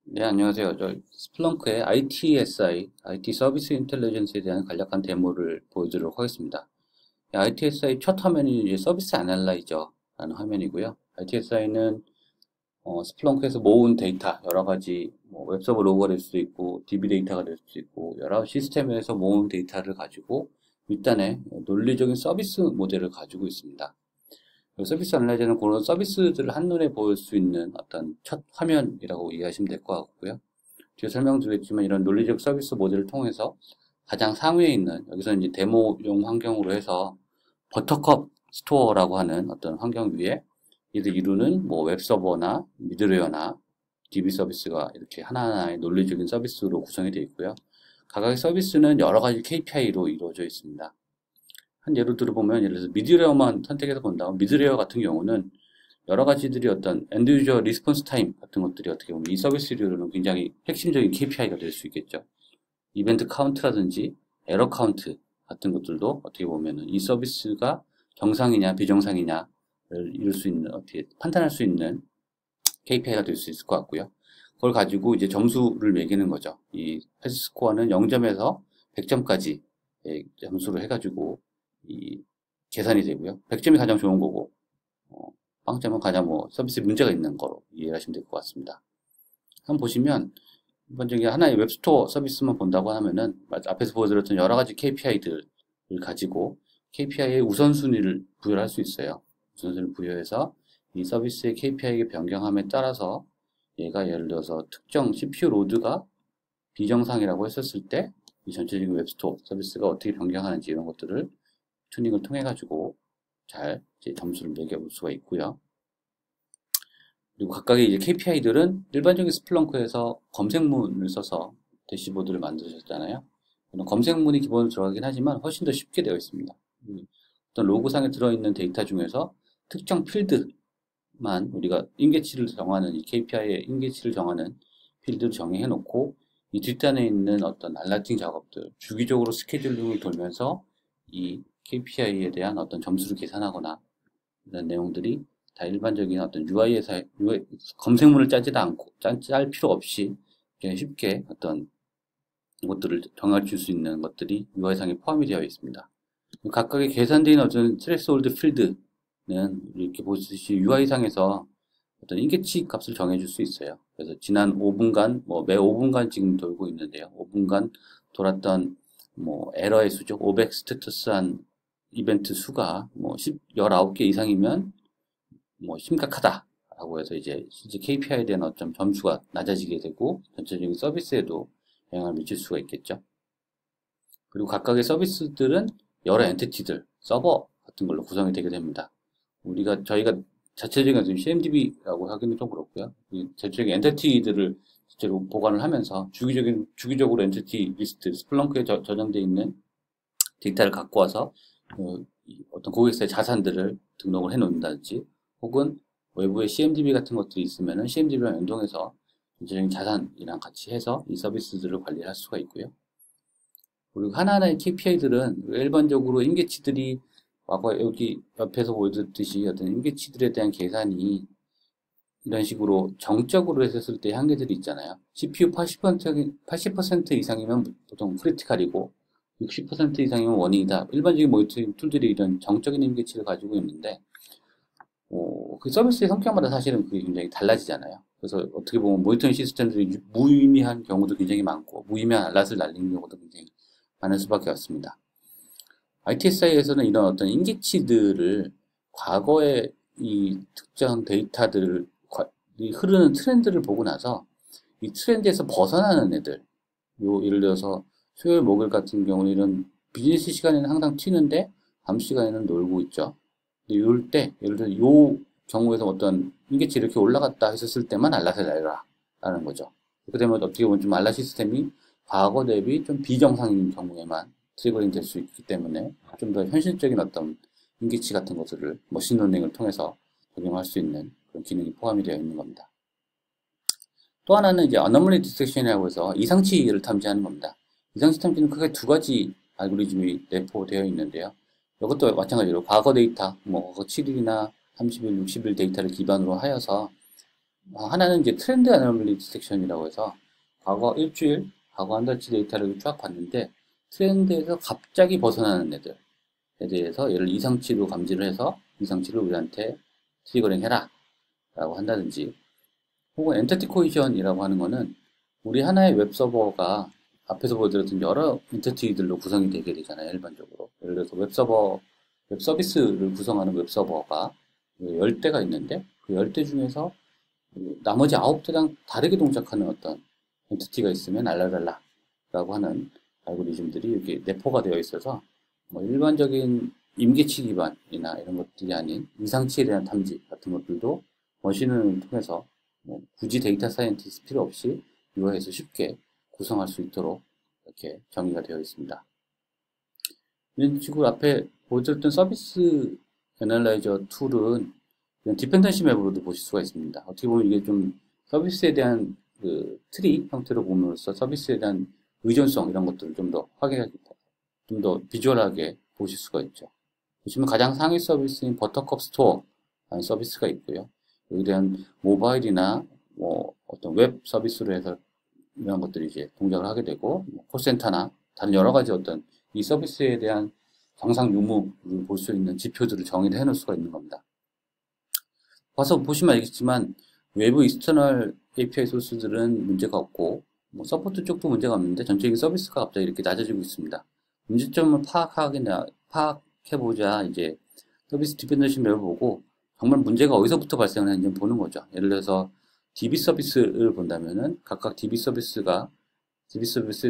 네, 안녕하세요. 저 스플렁크의 ITSI, IT 서비스 인텔리전스에 대한 간략한 데모를 보여드리도록 하겠습니다. ITSI 첫 화면이 이제 서비스 애널라이저라는 화면이고요. ITSI는 스플렁크에서 모은 데이터, 여러 가지 웹서버 로그가 될 수도 있고, DB 데이터가 될 수도 있고, 여러 시스템에서 모은 데이터를 가지고 윗단에 논리적인 서비스 모델을 가지고 있습니다. 서비스 애널라이저는 그런 서비스들을 한눈에 볼 수 있는 어떤 첫 화면이라고 이해하시면 될 것 같고요. 뒤에 설명드리겠지만 이런 논리적 서비스 모델을 통해서 가장 상위에 있는 여기서 이제 데모용 환경으로 해서 버터컵 스토어라고 하는 어떤 환경 위에 이들 이루는 웹서버나 미드웨어나 DB 서비스가 이렇게 하나하나의 논리적인 서비스로 구성이 되어 있고요. 각각의 서비스는 여러 가지 KPI로 이루어져 있습니다. 한 예로 들어보면 예를 들어서 미드웨어만 선택해서 본다면 미드웨어 같은 경우는 여러 가지들이 어떤 엔드 유저 리스폰스 타임 같은 것들이 어떻게 보면 이 서비스류로는 굉장히 핵심적인 KPI가 될 수 있겠죠. 이벤트 카운트라든지 에러 카운트 같은 것들도 어떻게 보면은 이 서비스가 정상이냐 비정상이냐를 이룰 수 있는 어떻게 판단할 수 있는 KPI가 될 수 있을 것 같고요. 그걸 가지고 이제 점수를 매기는 거죠. 이 패스 스코어는 0점에서 100점까지 점수를 해가지고 이 계산이 되고요. 100점이 가장 좋은 거고 어, 빵점은 가장 서비스 문제가 있는 거로 이해하시면 될 것 같습니다. 한번 보시면 일반적인 하나의 웹스토어 서비스만 본다고 하면은 앞에서 보여드렸던 여러 가지 KPI들을 가지고 KPI의 우선순위를 부여할 수 있어요. 우선순위를 부여해서 이 서비스의 KPI의 변경함에 따라서 얘가 예를 들어서 특정 CPU 로드가 비정상이라고 했었을 때 이 전체적인 웹스토어 서비스가 어떻게 변경하는지 이런 것들을 튜닝을 통해 가지고 잘 점수를 매겨볼 수가 있고요. 그리고 각각의 이제 KPI들은 일반적인 스플렁크에서 검색문을 써서 대시보드를 만드셨잖아요. 검색문이 기본으로 들어가긴 하지만 훨씬 더 쉽게 되어 있습니다. 어떤 로그상에 들어있는 데이터 중에서 특정 필드만 우리가 인계치를 정하는 이 KPI의 인계치를 정하는 필드를 정의해 놓고 이 뒷단에 있는 어떤 알라팅 작업들, 주기적으로 스케줄링을 돌면서 이 KPI에 대한 어떤 점수를 계산하거나 이런 내용들이 다 일반적인 어떤 UI에서 검색문을 짜지도 않고 짤 필요 없이 그냥 쉽게 어떤 것들을 정할 수 있는 것들이 UI상에 포함이 되어 있습니다. 각각의 계산된 어떤 스레스홀드 필드는 이렇게 보시듯이 UI상에서 어떤 인계치 값을 정해줄 수 있어요. 그래서 지난 5분간 매 5분간 지금 돌고 있는데요. 5분간 돌았던 에러의 수죠. 500 스테투스한 이벤트 수가 19개 이상이면 심각하다라고 해서 이제 실제 KPI에 대한 어떤 점수가 낮아지게 되고 전체적인 서비스에도 영향을 미칠 수가 있겠죠. 그리고 각각의 서비스들은 여러 엔티티들, 서버 같은 걸로 구성이 되게 됩니다. 저희가 자체적인 CMDB라고 하기는 좀 그렇고요. 이 자체적인 엔티티들을 실제로 보관을 하면서 주기적으로 엔티티 리스트, 스플렁크에 저장되어 있는 데이터를 갖고 와서 어떤 고객사의 자산들을 등록을 해 놓는다든지 혹은 외부에 CMDB 같은 것들이 있으면은 CMDB랑 연동해서 전체적인 자산이랑 같이 해서 이 서비스들을 관리할 수가 있고요. 그리고 하나하나의 KPI들은 일반적으로 임계치들이 과거 여기 옆에서 보여줬듯이 어떤 임계치들에 대한 계산이 이런 식으로 정적으로 했을 때 한계들이 있잖아요. CPU 80% 이상이면 보통 크리티컬이고 60% 이상이면 원인이다. 일반적인 모니터링 툴들이 이런 정적인 임계치를 가지고 있는데 그 서비스의 성격마다 사실은 그게 굉장히 달라지잖아요. 그래서 어떻게 보면 모니터링 시스템들이 무의미한 경우도 굉장히 많고 무의미한 알람을 날리는 경우도 굉장히 많을 수밖에 없습니다. ITSI에서는 이런 어떤 인계치들을 과거의 이 특정 데이터들을 이 흐르는 트렌드를 보고 나서 이 트렌드에서 벗어나는 애들, 예를 들어서 수요일 목요일 같은 경우는 이런 비즈니스 시간에는 항상 튀는데 밤 시간에는 놀고 있죠. 이럴 때, 예를 들어 요 경우에서 어떤 인계치 이렇게 올라갔다 했었을 때만 알lat을 날려라 라는 거죠. 그렇게 되면 어떻게 보면 좀 알lat 시스템이 과거 대비 좀 비정상인 경우에만 트리거링 될 수 있기 때문에 좀 더 현실적인 어떤 인계치 같은 것들을 머신러닝을 통해서 적용할 수 있는 그런 기능이 포함이 되어 있는 겁니다. 또 하나는 이제 anomaly detection이라고 해서 이상치를 탐지하는 겁니다. 이상치 탐지는 크게 두 가지 알고리즘이 내포되어 있는데요. 이것도 마찬가지로 과거 데이터, 과거 7일이나 30일, 60일 데이터를 기반으로 하여서 하나는 이제 트렌드 애너멀리 디텍션이라고 해서 과거 일주일, 과거 한 달치 데이터를 쫙 봤는데 트렌드에서 갑자기 벗어나는 애들에 대해서 얘를 이상치로 감지를 해서 이상치를 우리한테 트리거링 해라 라고 한다든지, 혹은 엔티티 코이션이라고 하는 거는 우리 하나의 웹서버가 앞에서 보여드렸던 여러 엔티티들로 구성이 되게 되잖아요. 일반적으로 예를 들어서 웹 서비스를 구성하는 웹서버가 10대가 있는데 그 10대 중에서 나머지 9대랑 다르게 동작하는 어떤 엔티티가 있으면 알라랄라 라고 하는 알고리즘들이 이렇게 내포가 되어 있어서 뭐 일반적인 임계치 기반이나 이런 것들이 아닌 이상치에 대한 탐지 같은 것들도 머신을 통해서 뭐 굳이 데이터 사이언티스트 필요 없이 유아에서 쉽게 구성할 수 있도록 이렇게 정의가 되어 있습니다. 이런 식으로 앞에 보여드렸던 서비스 애널라이저 툴은 디펜던시 맵으로도 보실 수가 있습니다. 어떻게 보면 이게 좀 서비스에 대한 그 트리 형태로 보면서 서비스에 대한 의존성 이런 것들을 좀 더 확인하기, 좀 더 비주얼하게 보실 수가 있죠. 보시면 가장 상위 서비스인 버터컵 스토어라는 서비스가 있고요. 여기에 대한 모바일이나 뭐 어떤 웹 서비스로 해서 이런 것들이 이제 동작을 하게 되고, 콜센터나 다른 여러 가지 어떤 이 서비스에 대한 정상 유무를 볼 수 있는 지표들을 정의를 해놓을 수가 있는 겁니다. 봐서 보시면 알겠지만 외부 익스터널 API 소스들은 문제가 없고 뭐 서포트 쪽도 문제가 없는데 전체적인 서비스가 갑자기 이렇게 낮아지고 있습니다. 문제점을 파악해보자 이제 서비스 디펜던시 맵을 보고 정말 문제가 어디서부터 발생을 하는지 보는 거죠. 예를 들어서 DB 서비스를 본다면은 각각 DB 서비스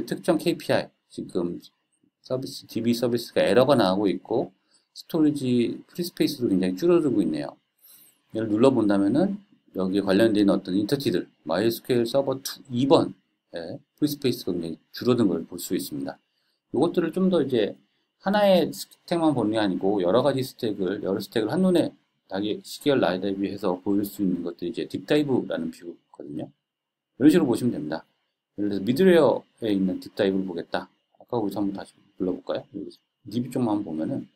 특정 KPI, 지금 DB 서비스가 에러가 나오고 있고 스토리지 프리스페이스도 굉장히 줄어들고 있네요. 얘를 눌러본다면은 여기에 관련된 어떤 인터티들, MySQL 서버 2번의 프리스페이스가 굉장히 줄어든 걸 볼 수 있습니다. 이것들을 좀 더 이제 하나의 스택만 보는 게 아니고 여러 가지 여러 스택을 한눈에 자기 시계열 라이브러리에서 보일 수 있는 것들이 이제 딥다이브라는 뷰거든요. 이런 식으로 보시면 됩니다. 예를 들어서 미드웨어에 있는 딥다이브를 보겠다. 아까 거기서 한번 다시 불러볼까요? DB 쪽만 보면은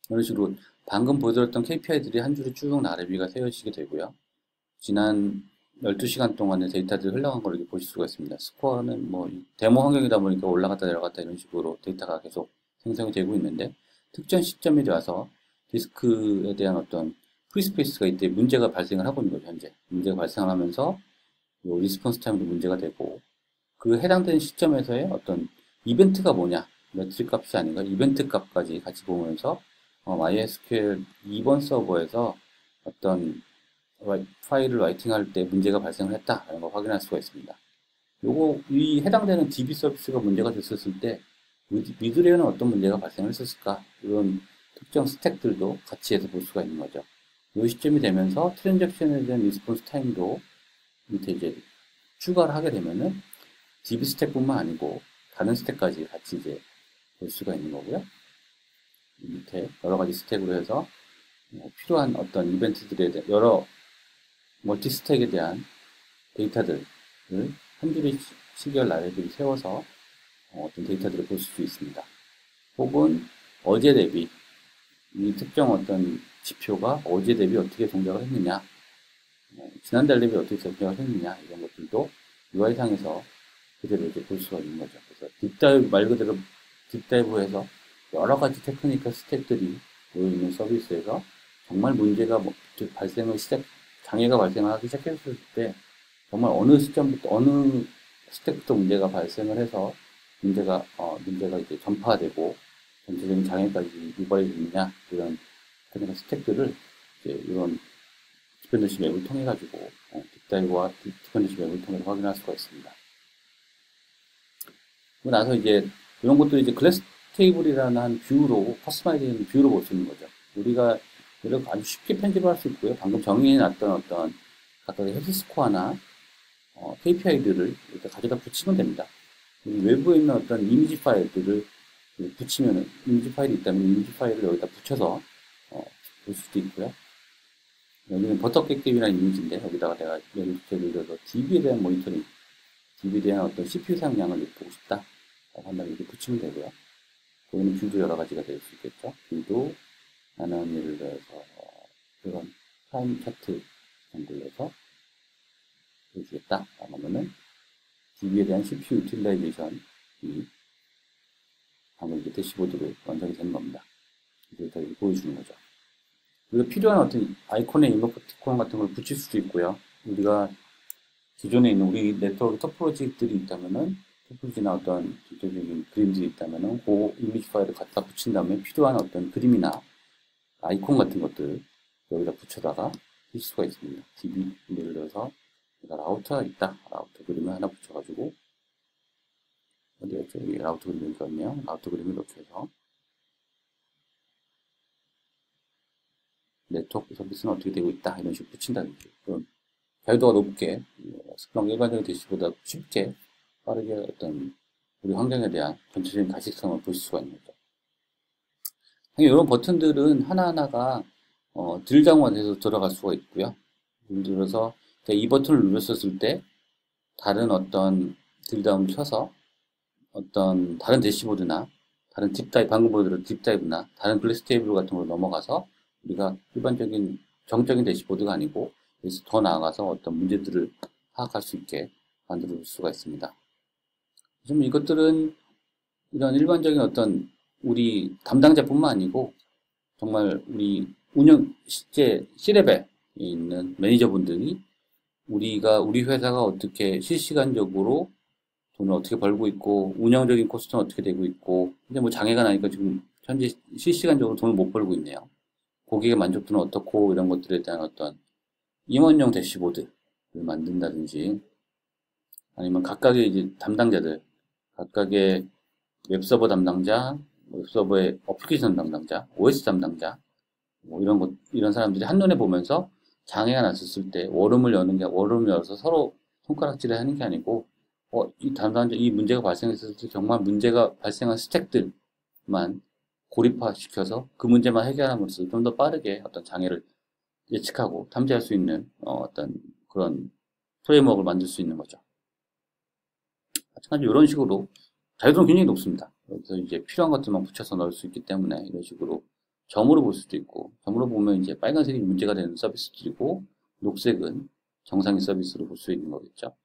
이런 식으로 방금 보여드렸던 KPI들이 한 줄에 쭉 나래비가 세워지게 되고요. 지난 12시간 동안의 데이터들이 흘러간 걸 이렇게 보실 수가 있습니다. 스코어는 뭐 데모 환경이다 보니까 올라갔다 내려갔다 이런 식으로 데이터가 계속 생성이 되고 있는데 특정 시점에 와서 디스크에 대한 어떤 프리스페이스가 이때 문제가 발생을 하고 있는 거죠. 현재 문제가 발생을 하면서 리스폰스 타임도 문제가 되고 그 해당되는 시점에서의 어떤 이벤트가 뭐냐, 매트릭 값이 아닌가 이벤트 값까지 같이 보면서 MySQL 2번 서버에서 어떤 파일을 라이팅할 때 문제가 발생을 했다라는 걸 확인할 수가 있습니다. 이 해당되는 DB 서비스가 문제가 됐었을 때 미드레어는 어떤 문제가 발생을 했었을까, 이런 특정 스택들도 같이 해서 볼 수가 있는 거죠. 이 시점이 되면서 트랜잭션에 대한 리스폰스 타임도 밑에 이제 추가를 하게 되면은 DB 스택뿐만 아니고 다른 스택까지 같이 이제 볼 수가 있는 거고요. 밑에 여러 가지 스택으로 해서 필요한 어떤 이벤트들에 대한 여러 멀티 스택에 대한 데이터들을 한 줄의 시계열 라이브러리를 세워서 어떤 데이터들을 볼 수 있습니다. 혹은 어제 대비 이 특정 어떤 지표가 어제 대비 어떻게 동작을 했느냐, 지난달 대비 어떻게 동작을 했느냐, 이런 것들도 UI상에서 그대로 이제 볼 수가 있는 거죠. 그래서 딥다이브, 말 그대로 딥다이브해서 여러 가지 테크니컬 스택들이 모여있는 서비스에서 정말 문제가 장애가 발생하기 시작했을 때 정말 어느 시점부터 어느 스택부터 문제가 발생을 해서 문제가 이제 전파되고 전체적인 장애까지 유발이 되느냐, 이런 테크니컬 스택들을 이제 이런 디펜던시 맵을 통해 가지고 딥다이브와 디펜던시 맵을 통해 확인할 수가 있습니다. 그리고 나서 이제 이런 것들을 이제 클래스 테이블이라는 한 뷰로 커스터마이즈된 뷰로 볼 수 있는 거죠. 우리가 이렇게 아주 쉽게 편집할 수 있고요. 방금 정의해놨던 어떤 각각의 헬스 스코어나 KPI들을 이렇게 가져다 붙이면 됩니다. 외부에 있는 어떤 이미지 파일들을 붙이면, 이미지 파일이 있다면 이미지 파일을 여기다 붙여서 볼 수도 있고요. 여기는 버터깨깨이라는 이미지인데 여기다가 내가 예를 들어서 DB에 대한 모니터링, DB에 대한 어떤 CPU 사용량을 보고 싶다 라고 한다면 이렇게 붙이면 되고요. 거기는 뷰도 여러 가지가 될 수 있겠죠. 뷰도 나는 예를 들어서 이런 타임 차트 정도를 해서 보여주겠다. 하면은 DB에 대한 CPU 유틸라이제이션이 방금 이제 대시보드로 완성이 되는 겁니다. 데이터 보여주는 거죠. 우리가 필요한 어떤 아이콘의 이모티콘 같은 걸 붙일 수도 있고요. 우리가 기존에 있는 우리 네트워크 토포로지들이 있다면은 토포로지나 어떤 기초적인 그림들이 있다면은 그 이미지 파일을 갖다 붙인 다음에 필요한 어떤 그림이나 아이콘 같은 것들 여기다 붙여다가 쓸 수가 있습니다. DB 예를 들어서 내가 라우터가 있다. 라우터 그림을 하나 붙여가지고 어디였죠? 라우터 그림이 있거든요. 라우터 그림을 이렇게 해서 네트워크 서비스는 어떻게 되고 있다. 이런 식으로 붙인다든지 그런 자유도가 높게 스플unk 일반적인 대시보다 쉽게 빠르게 어떤 우리 환경에 대한 전체적인 가식성을 볼 수가 있는 거죠. 이런 버튼들은 하나하나가 드릴다운돼서 들어갈 수가 있고요. 예를 들어서 이 버튼을 눌렀었을 때 다른 어떤 드릴다운을 쳐서 어떤 다른 대시보드나 다른 딥다이브, 방금 보여드린 딥다이브나 다른 글래스 테이블 같은 걸로 넘어가서 우리가 일반적인 정적인 대시보드가 아니고 여기서 더 나아가서 어떤 문제들을 파악할 수 있게 만들어 줄 수가 있습니다. 좀 이것들은 이런 일반적인 어떤 우리 담당자뿐만 아니고 정말 우리 실제 C레벨에 있는 매니저분들이 우리 회사가 어떻게 실시간적으로 돈을 어떻게 벌고 있고 운영적인 코스트는 어떻게 되고 있고 근데 뭐 장애가 나니까 지금 현재 실시간적으로 돈을 못 벌고 있네요. 고객의 만족도는 어떻고 이런 것들에 대한 어떤 임원용 대시보드를 만든다든지 아니면 각각의 이제 담당자들 각각의 웹서버 담당자, 웹서버의 어플리케이션 담당자, OS 담당자 뭐 이런 사람들이 한눈에 보면서 장애가 났었을 때 워름을 열어서 서로 손가락질을 하는 게 아니고 이 담당자 이 문제가 발생했을 때 정말 문제가 발생한 스택들만 고립화시켜서 그 문제만 해결함으로써 좀 더 빠르게 어떤 장애를 예측하고 탐지할 수 있는 어떤 그런 프레임워크를 만들 수 있는 거죠. 마찬가지로 이런 식으로 자유도는 굉장히 높습니다. 여기서 이제 필요한 것들만 붙여서 넣을 수 있기 때문에 이런 식으로 점으로 볼 수도 있고 점으로 보면 이제 빨간색이 문제가 되는 서비스들이고 녹색은 정상의 서비스로 볼 수 있는 거겠죠.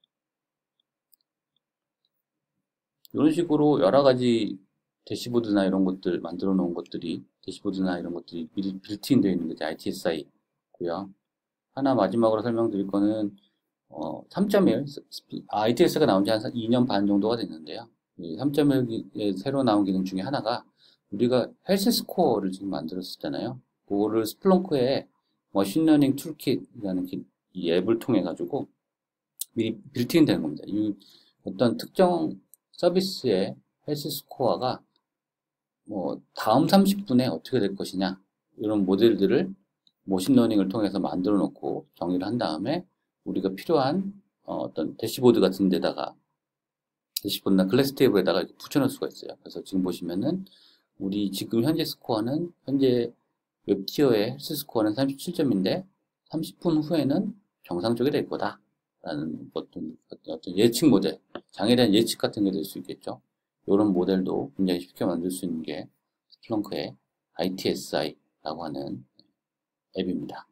이런 식으로 여러 가지 대시보드나 이런 것들 만들어 놓은 것들이 대시보드나 이런 것들이 미리 빌트인 되어 있는 게 ITSI고요. 하나 마지막으로 설명드릴 거는 3.1 ITS가 나온 지 한 2년 반 정도가 됐는데요. 3.1에 새로 나온 기능 중에 하나가 우리가 헬스 스코어를 지금 만들었었잖아요. 그거를 스플렁크에 머신러닝 툴킷이라는 이 앱을 통해 가지고 미리 빌트인 되는 겁니다. 이 어떤 특정 서비스의 헬스 스코어가 뭐 다음 30분에 어떻게 될 것이냐 이런 모델들을 머신러닝을 통해서 만들어 놓고 정의를 한 다음에 우리가 필요한 어떤 대시보드 같은 데다가 대시보드나 클래스 테이블에다가 붙여놓을 수가 있어요. 그래서 지금 보시면은 우리 지금 현재 스코어는 현재 웹티어의 헬스 스코어는 37점인데 30분 후에는 정상적이 될 거다 라는 어떤 예측 모델 장애에 대한 예측 같은 게 될 수 있겠죠. 이런 모델도 굉장히 쉽게 만들 수 있는 게 스플렁크의 ITSI라고 하는 앱입니다.